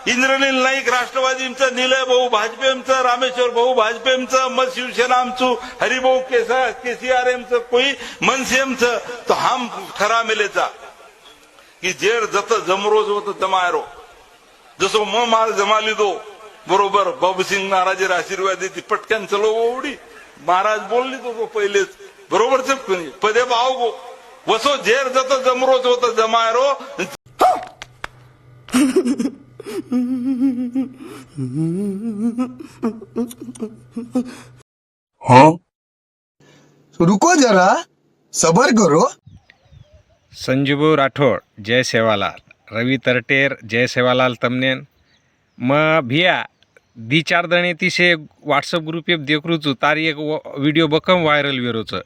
इंद्रनील नाईक राष्ट्रवादींचं, निलय भाऊ भाजपेंचं, रामेश्वर भाऊ भाजपेंचं, मग शिवसेना आमचं, हरिभाऊ केसीआरएमचं, कोई मनसेमचं, तो हम खरा मिलेचा की जेर जत जमरोज होत जमायरो जसो माल जमा लिदो बरोबर बाबूसिंग महाराज आशीर्वाद देते पटक्यान चलो ओवडी महाराज बोलली तो पहिलेच बरोबर पदे भाव गो वसो जेर जत जमरोज होत जमायरो. हाँ रुको जरा सबर करो. संजूभाऊ राठोड जय सेवालाल, रवी तरटेर जय सेवालाल तमनेन म भिया दी 4 दणे तिसे व्हाट्सअप ग्रुप देख रू छू तारी एक वीडियो बकम वायरल वेरो छ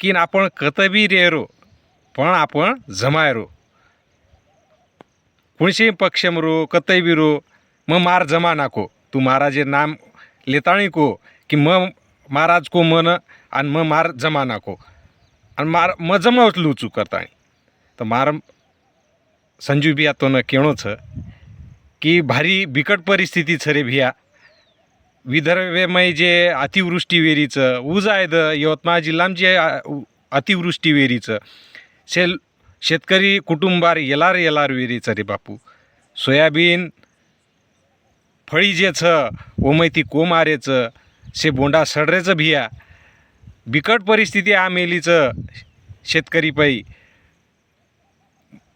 की आपण कतबी रेरो पण आपण जमायरो कोणशी पक्षम रो कतई बी रो म मार जमा नाको तू महाराजे नाम लेताणी को की म महाराज को मन आणि म मार जमा नाको आणि मार म जमावच लूचू करताणी तो मार संजू भिया तो न केणो छ की भारी बिकट परिस्थिती छ रे भिया. विदर्भमय जे अतिवृष्टी वेरीचं ऊज आहे द यवतमाळ जिल्ह्यात जे अतिवृष्टी वेरीचं शेतकरी कुटुंबार येलार वेरीचं रे बापू. सोयाबीन फळी जे छ ओमैती कोमारेचं शे बोंडा सडरेचं भिया बिकट परिस्थिती आ मेलीचं शेतकरी पायी.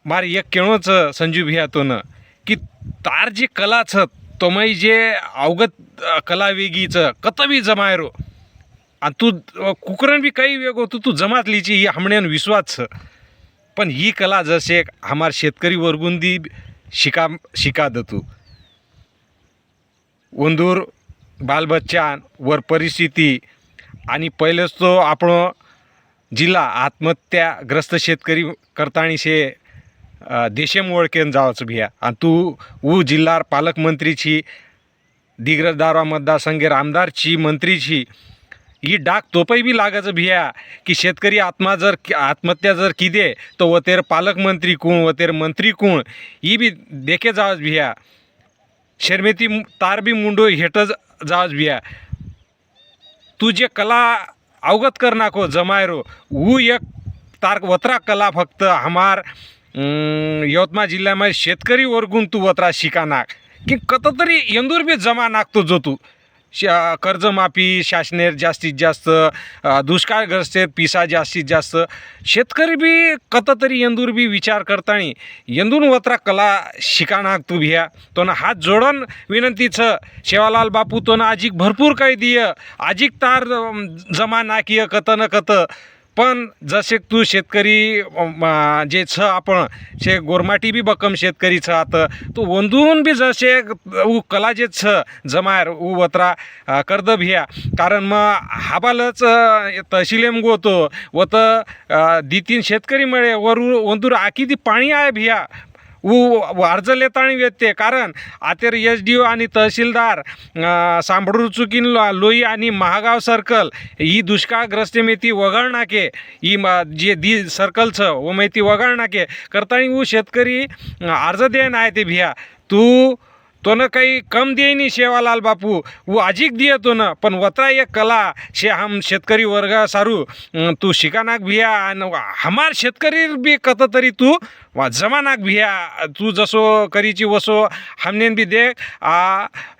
मार एक केणोच संजू भिया तो न की तार जे कला छ तोमय जे अवगत कला वेगीचं कतबी जमायरो आणि तू कुकरण बी काही वेगो तू जमात लिची ही हमण्यान विश्वास छ पण ही कला जसे हमार शेतकरी वर्गुंदी शिका दतू वंदूर बालबच्चान वर परिस्थिती आणि पहिलेच तो आपण जिल्हा आत्महत्याग्रस्त शेतकरी करताणी शे देशेम ओळखेन जावचं भिया आणि तू ऊ जिल्हा पालकमंत्रीची दिग्रजदारवा मतदारसंघेर आमदारची मंत्रीची ही डाक तोपई बी लागायचं भिया की शेतकरी आत्महत्या जर किदे तो वतेर पालकमंत्री कोण वतेर मंत्री कोण ही बी देखे जावच भिया. शर्मेती तार बी मुंडो हेट जावच भिया. तू जे कला अवगत कर नाको जमायरो ऊ एक तार वत्रा कला फक्त हमार यवतमाळ जिल्ह्यामध्ये शेतकरी वर्गून तू वत्रा शिका नाक की कततरी यंदूर बी जमा नाकतो जो तू कर्जमाफी शासनेर जास्तीत जास्त दुष्काळग्रस्त पिसा जास्तीत जास्त शेतकरी बी कततरी यंदूर बी विचार करतानी यंदून वत्रा कला शिका नाक तू भिया. तो ना हात जोडून विनंती छ शेवालाल बापू तो ना आजिक भरपूर काही दिय आजिक तार जमा नाकीय कत न कत पण जसे तू शेतकरी जे छ आपण शे गोरमाटी बी बकम शेतकरी छ आता तू वंदून बी जसे ऊ कला जे छ जमायर ऊ वत्रा कर्द भिया कारण मग हाबालच तहसीलेम गोतो वत दी 3 शेतकरी मिळे वरू वंदूर आकी ती पाणी आहे भिया ऊ अर्ज लेताणी व्यते कारण आतेर SDO आणि तहसीलदार सांभळूर चुकीन लोई आणि महागाव सर्कल ही दुष्काळग्रस्त मेती वगळनाके ही जे दी सर्कल छ वो मेती वगळनाके करताणी ऊ शेतकरी अर्ज देन आहे ते भिया तू तो न काही कम दे नहीं शेवालाल बापू वो आजिक दिए तो न पण वत्रा एक कला शे हम शेतकरी वर्ग सारू तू शिकानाक भिया आणि हमार शेतकरी बी कत तरी तू जमानाक भिया तू जसो करीची वसो हमने भी देख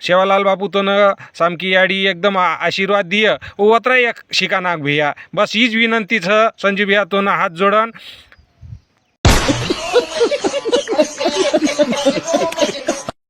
शेवालाल बापू तो न सामकी याडी एकदम आशीर्वाद दिय वत्रा एक शिकानाक भिया. बस हीच विनंती छ संजू भिया तो न हात जोडन.